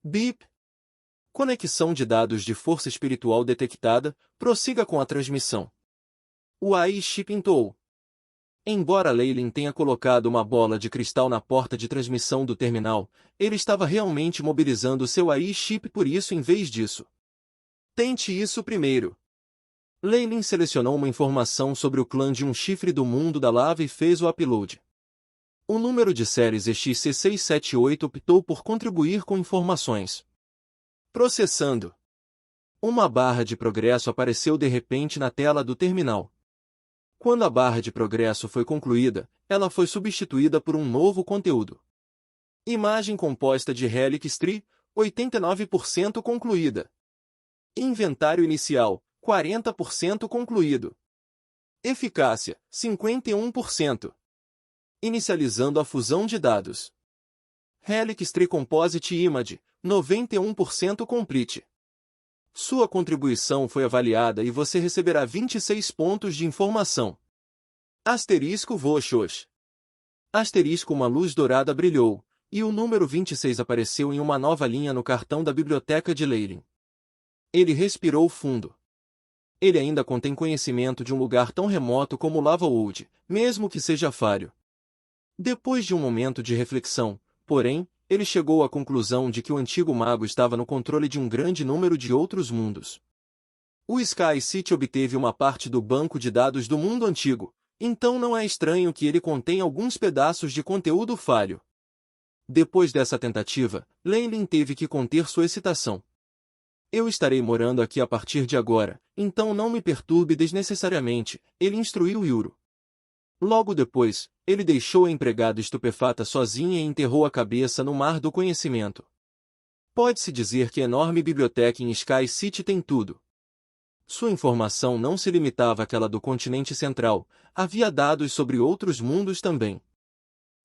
Bip. Conexão de dados de força espiritual detectada, prossiga com a transmissão. O AI chip entoou. Embora Leylin tenha colocado uma bola de cristal na porta de transmissão do terminal, ele estava realmente mobilizando seu AI chip por isso em vez disso. Tente isso primeiro. Leylin selecionou uma informação sobre o clã de um chifre do mundo da lava e fez o upload. O número de séries EXC678 optou por contribuir com informações. Processando. Uma barra de progresso apareceu de repente na tela do terminal. Quando a barra de progresso foi concluída, ela foi substituída por um novo conteúdo. Imagem composta de Helix Tree, 89% concluída. Inventário inicial, 40% concluído. Eficácia, 51%. Inicializando a fusão de dados. Helix Tree Composite Image, 91% complete. Sua contribuição foi avaliada e você receberá 26 pontos de informação. Asterisco Voxos. Asterisco uma luz dourada brilhou, e o número 26 apareceu em uma nova linha no cartão da biblioteca de Leylin. Ele respirou fundo. Ele ainda contém conhecimento de um lugar tão remoto como Lavawood, mesmo que seja falho. Depois de um momento de reflexão, porém, ele chegou à conclusão de que o antigo mago estava no controle de um grande número de outros mundos. O Sky City obteve uma parte do banco de dados do mundo antigo, então não é estranho que ele contenha alguns pedaços de conteúdo falho. Depois dessa tentativa, Leylin teve que conter sua excitação. Eu estarei morando aqui a partir de agora, então não me perturbe desnecessariamente, ele instruiu Yuro. Logo depois, ele deixou a empregada estupefata sozinha e enterrou a cabeça no mar do conhecimento. Pode-se dizer que a enorme biblioteca em Sky City tem tudo. Sua informação não se limitava àquela do continente central, havia dados sobre outros mundos também.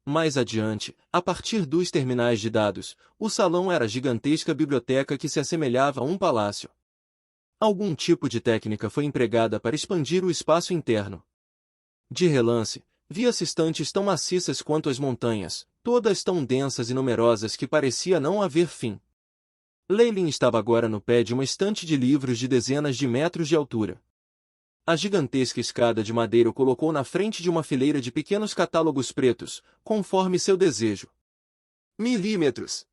Mais adiante, a partir dos terminais de dados, o salão era a gigantesca biblioteca que se assemelhava a um palácio. Algum tipo de técnica foi empregada para expandir o espaço interno. De relance, via-se estantes tão maciças quanto as montanhas, todas tão densas e numerosas que parecia não haver fim. Leylin estava agora no pé de uma estante de livros de dezenas de metros de altura. A gigantesca escada de madeira o colocou na frente de uma fileira de pequenos catálogos pretos, conforme seu desejo. Milímetros.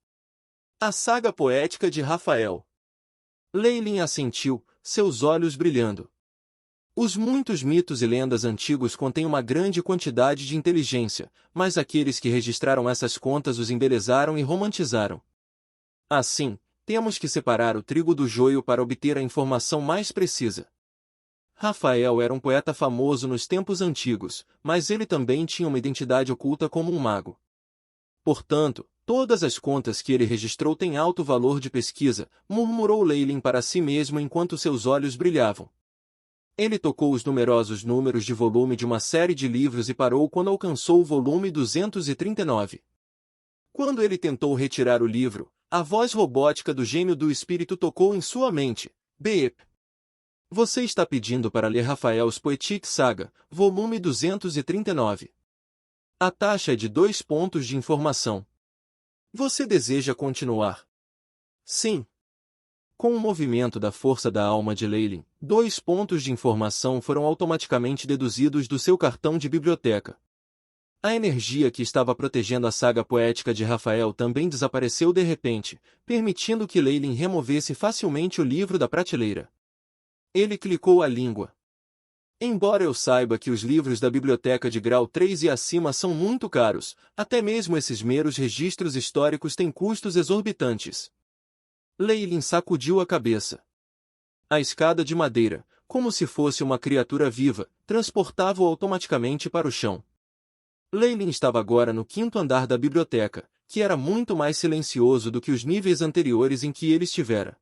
A saga poética de Rafael. Leylin assentiu, seus olhos brilhando. Os muitos mitos e lendas antigos contêm uma grande quantidade de inteligência, mas aqueles que registraram essas contas os embelezaram e romantizaram. Assim, temos que separar o trigo do joio para obter a informação mais precisa. Rafael era um poeta famoso nos tempos antigos, mas ele também tinha uma identidade oculta como um mago. Portanto, todas as contas que ele registrou têm alto valor de pesquisa, murmurou Leylin para si mesmo enquanto seus olhos brilhavam. Ele tocou os numerosos números de volume de uma série de livros e parou quando alcançou o volume 239. Quando ele tentou retirar o livro, a voz robótica do gênio do espírito tocou em sua mente. Beep. Você está pedindo para ler Rafael's Poetic Saga, volume 239. A taxa é de 2 pontos de informação. Você deseja continuar? Sim. Com o movimento da força da alma de Leylin, 2 pontos de informação foram automaticamente deduzidos do seu cartão de biblioteca. A energia que estava protegendo a saga poética de Rafael também desapareceu de repente, permitindo que Leylin removesse facilmente o livro da prateleira. Ele clicou a língua. Embora eu saiba que os livros da biblioteca de grau 3 e acima são muito caros, até mesmo esses meros registros históricos têm custos exorbitantes. Leylin sacudiu a cabeça. A escada de madeira, como se fosse uma criatura viva, transportava-o automaticamente para o chão. Leylin estava agora no 5º andar da biblioteca, que era muito mais silencioso do que os níveis anteriores em que ele estivera.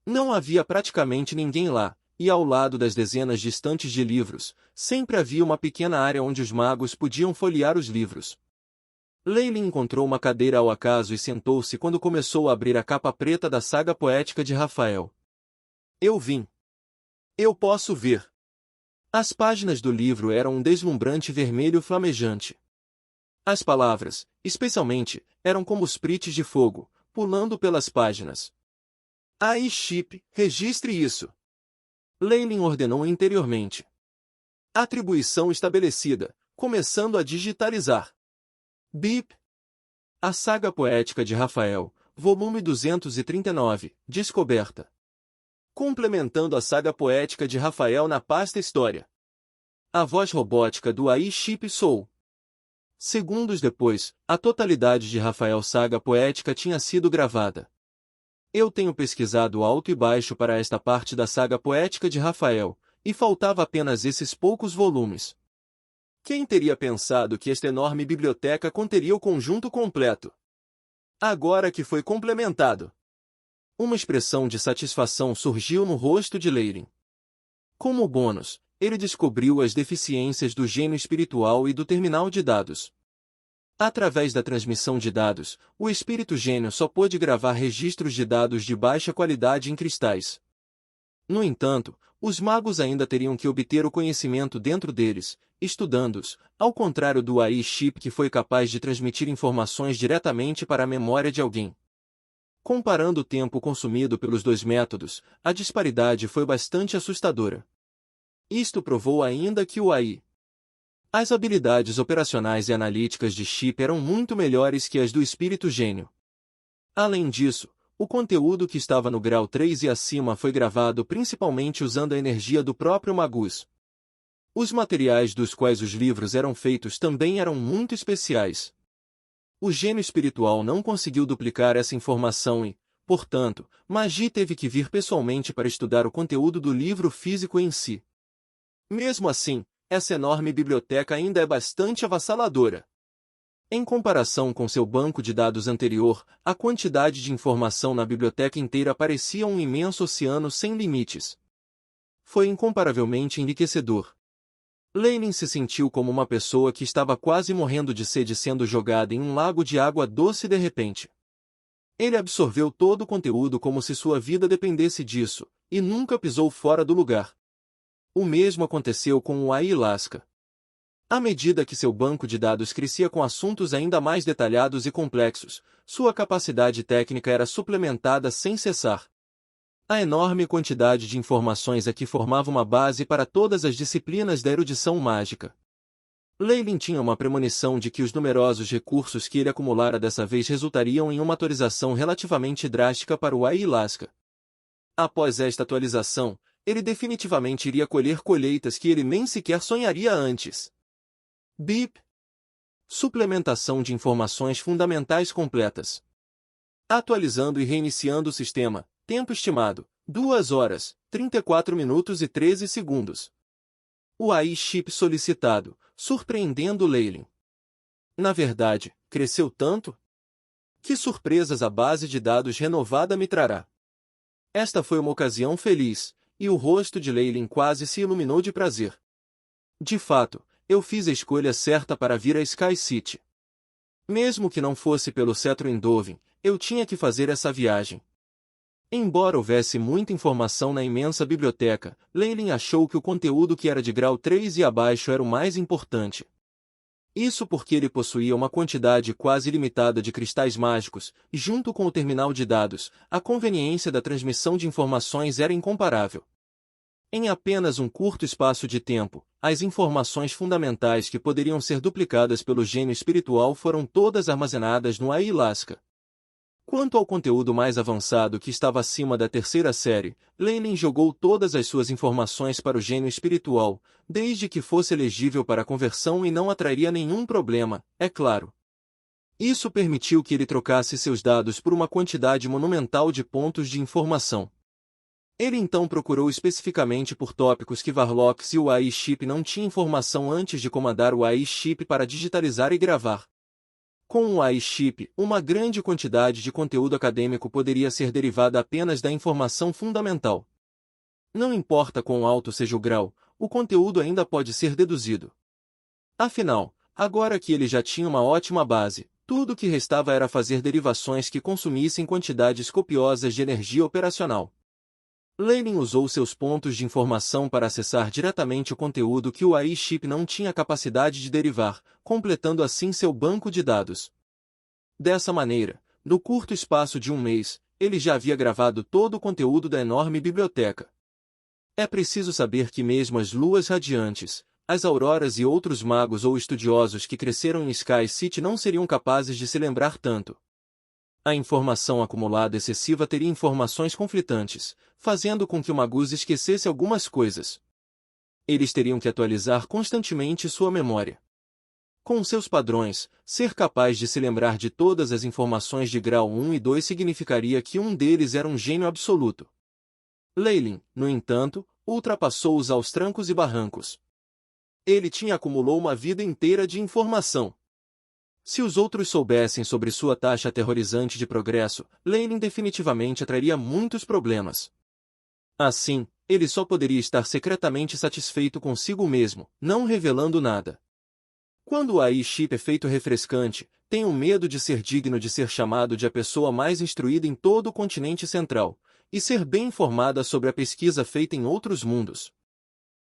Não havia praticamente ninguém lá, e ao lado das dezenas de estantes de livros, sempre havia uma pequena área onde os magos podiam folhear os livros. Leylin encontrou uma cadeira ao acaso e sentou-se quando começou a abrir a capa preta da saga poética de Rafael. Eu vim. Eu posso ver. As páginas do livro eram um deslumbrante vermelho flamejante. As palavras, especialmente, eram como esprites de fogo, pulando pelas páginas. AI chip, registre isso. Leilin ordenou interiormente. Atribuição estabelecida, começando a digitalizar. Bip. A Saga Poética de Rafael, volume 239, descoberta. Complementando a Saga Poética de Rafael na pasta História. A voz robótica do AI chip Soul. Segundos depois, a totalidade de Rafael Saga Poética tinha sido gravada. Eu tenho pesquisado alto e baixo para esta parte da Saga Poética de Rafael, e faltava apenas esses poucos volumes. Quem teria pensado que esta enorme biblioteca conteria o conjunto completo? Agora que foi complementado. Uma expressão de satisfação surgiu no rosto de Leilin. Como bônus, ele descobriu as deficiências do gênio espiritual e do terminal de dados. Através da transmissão de dados, o espírito gênio só pôde gravar registros de dados de baixa qualidade em cristais. No entanto, os magos ainda teriam que obter o conhecimento dentro deles, estudando-os, ao contrário do AI chip que foi capaz de transmitir informações diretamente para a memória de alguém. Comparando o tempo consumido pelos dois métodos, a disparidade foi bastante assustadora. Isto provou ainda que o AI. As habilidades operacionais e analíticas de chip eram muito melhores que as do espírito gênio. Além disso, o conteúdo que estava no grau 3 e acima foi gravado principalmente usando a energia do próprio Magus. Os materiais dos quais os livros eram feitos também eram muito especiais. O gênio espiritual não conseguiu duplicar essa informação e, portanto, Magi teve que vir pessoalmente para estudar o conteúdo do livro físico em si. Mesmo assim, essa enorme biblioteca ainda é bastante avassaladora. Em comparação com seu banco de dados anterior, a quantidade de informação na biblioteca inteira parecia um imenso oceano sem limites. Foi incomparavelmente enriquecedor. Leilin se sentiu como uma pessoa que estava quase morrendo de sede sendo jogada em um lago de água doce de repente. Ele absorveu todo o conteúdo como se sua vida dependesse disso, e nunca pisou fora do lugar. O mesmo aconteceu com o AI Lasca. À medida que seu banco de dados crescia com assuntos ainda mais detalhados e complexos, sua capacidade técnica era suplementada sem cessar. A enorme quantidade de informações aqui formava uma base para todas as disciplinas da erudição mágica. Leilin tinha uma premonição de que os numerosos recursos que ele acumulara dessa vez resultariam em uma atualização relativamente drástica para o AI Lasca. Após esta atualização, ele definitivamente iria colher colheitas que ele nem sequer sonharia antes. BIP. Suplementação de informações fundamentais completas. Atualizando e reiniciando o sistema. Tempo estimado: 2 horas, 34 minutos e 13 segundos. O AI chip solicitado, surpreendendo Leilin. Na verdade, cresceu tanto? Que surpresas a base de dados renovada me trará. Esta foi uma ocasião feliz, e o rosto de Leilin quase se iluminou de prazer. De fato, eu fiz a escolha certa para vir a Sky City. Mesmo que não fosse pelo cetro Endovin, eu tinha que fazer essa viagem. Embora houvesse muita informação na imensa biblioteca, Leilin achou que o conteúdo que era de grau 3 e abaixo era o mais importante. Isso porque ele possuía uma quantidade quase ilimitada de cristais mágicos, e junto com o terminal de dados, a conveniência da transmissão de informações era incomparável. Em apenas um curto espaço de tempo, as informações fundamentais que poderiam ser duplicadas pelo gênio espiritual foram todas armazenadas no AI Lasca. Quanto ao conteúdo mais avançado que estava acima da terceira série, Leilin jogou todas as suas informações para o gênio espiritual, desde que fosse elegível para a conversão e não atrairia nenhum problema, é claro. Isso permitiu que ele trocasse seus dados por uma quantidade monumental de pontos de informação. Ele então procurou especificamente por tópicos que Varlox e o AI chip não tinham informação antes de comandar o AI chip para digitalizar e gravar. Com o AI chip, uma grande quantidade de conteúdo acadêmico poderia ser derivada apenas da informação fundamental. Não importa quão alto seja o grau, o conteúdo ainda pode ser deduzido. Afinal, agora que ele já tinha uma ótima base, tudo o que restava era fazer derivações que consumissem quantidades copiosas de energia operacional. Leilin usou seus pontos de informação para acessar diretamente o conteúdo que o AI chip não tinha capacidade de derivar, completando assim seu banco de dados. Dessa maneira, no curto espaço de um mês, ele já havia gravado todo o conteúdo da enorme biblioteca. É preciso saber que mesmo as luas radiantes, as auroras e outros magos ou estudiosos que cresceram em Sky City não seriam capazes de se lembrar tanto. A informação acumulada excessiva teria informações conflitantes, fazendo com que o Magus esquecesse algumas coisas. Eles teriam que atualizar constantemente sua memória. Com seus padrões, ser capaz de se lembrar de todas as informações de grau 1 e 2 significaria que um deles era um gênio absoluto. Leylin, no entanto, ultrapassou-os aos trancos e barrancos. Ele acumulou uma vida inteira de informação. Se os outros soubessem sobre sua taxa aterrorizante de progresso, Leylin definitivamente atrairia muitos problemas. Assim, ele só poderia estar secretamente satisfeito consigo mesmo, não revelando nada. Quando o AI-chip é feito refrescante, tenho medo de ser digno de ser chamado de a pessoa mais instruída em todo o continente central, e ser bem informada sobre a pesquisa feita em outros mundos.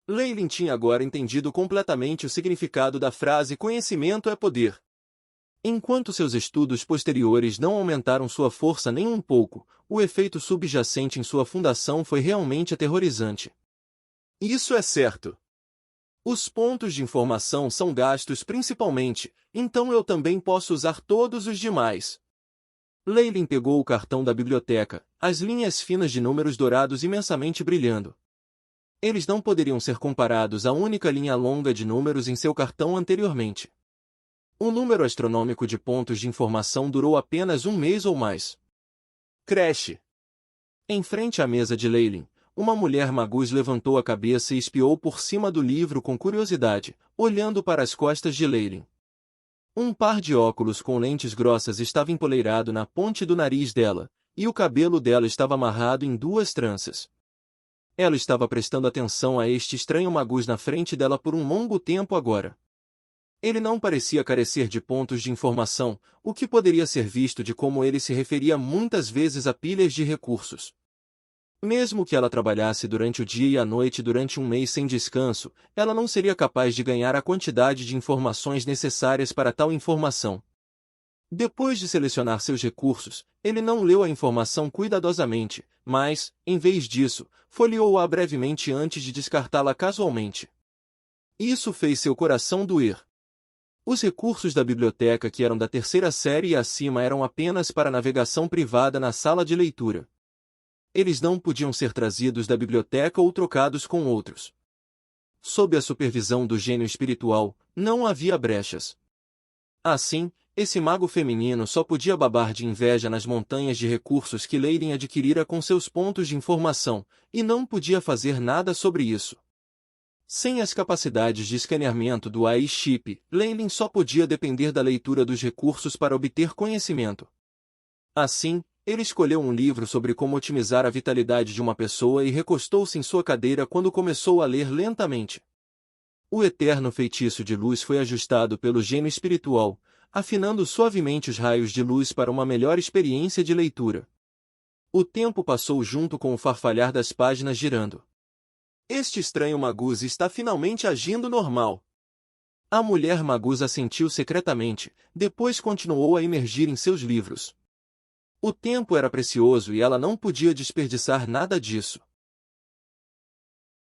Leylin tinha agora entendido completamente o significado da frase conhecimento é poder. Enquanto seus estudos posteriores não aumentaram sua força nem um pouco, o efeito subjacente em sua fundação foi realmente aterrorizante. Isso é certo. Os pontos de informação são gastos principalmente, então eu também posso usar todos os demais. Leylin pegou o cartão da biblioteca, as linhas finas de números dourados imensamente brilhando. Eles não poderiam ser comparados à única linha longa de números em seu cartão anteriormente. O número astronômico de pontos de informação durou apenas um mês ou mais. Creche. Em frente à mesa de Leylin, uma mulher Magus levantou a cabeça e espiou por cima do livro com curiosidade, olhando para as costas de Leylin. Um par de óculos com lentes grossas estava empoleirado na ponte do nariz dela, e o cabelo dela estava amarrado em duas tranças. Ela estava prestando atenção a este estranho Magus na frente dela por um longo tempo agora. Ele não parecia carecer de pontos de informação, o que poderia ser visto de como ele se referia muitas vezes a pilhas de recursos. Mesmo que ela trabalhasse durante o dia e a noite durante um mês sem descanso, ela não seria capaz de ganhar a quantidade de informações necessárias para tal informação. Depois de selecionar seus recursos, ele não leu a informação cuidadosamente, mas, em vez disso, folheou-a brevemente antes de descartá-la casualmente. Isso fez seu coração doer. Os recursos da biblioteca que eram da terceira série e acima eram apenas para navegação privada na sala de leitura. Eles não podiam ser trazidos da biblioteca ou trocados com outros. Sob a supervisão do gênio espiritual, não havia brechas. Assim, esse mago feminino só podia babar de inveja nas montanhas de recursos que Leylin adquirira com seus pontos de informação, e não podia fazer nada sobre isso. Sem as capacidades de escaneamento do AI-chip, Leylin só podia depender da leitura dos recursos para obter conhecimento. Assim, ele escolheu um livro sobre como otimizar a vitalidade de uma pessoa e recostou-se em sua cadeira quando começou a ler lentamente. O eterno feitiço de luz foi ajustado pelo gênio espiritual, afinando suavemente os raios de luz para uma melhor experiência de leitura. O tempo passou junto com o farfalhar das páginas girando. Este estranho Magus está finalmente agindo normal. A mulher Magus assentiu secretamente, depois continuou a imergir em seus livros. O tempo era precioso e ela não podia desperdiçar nada disso.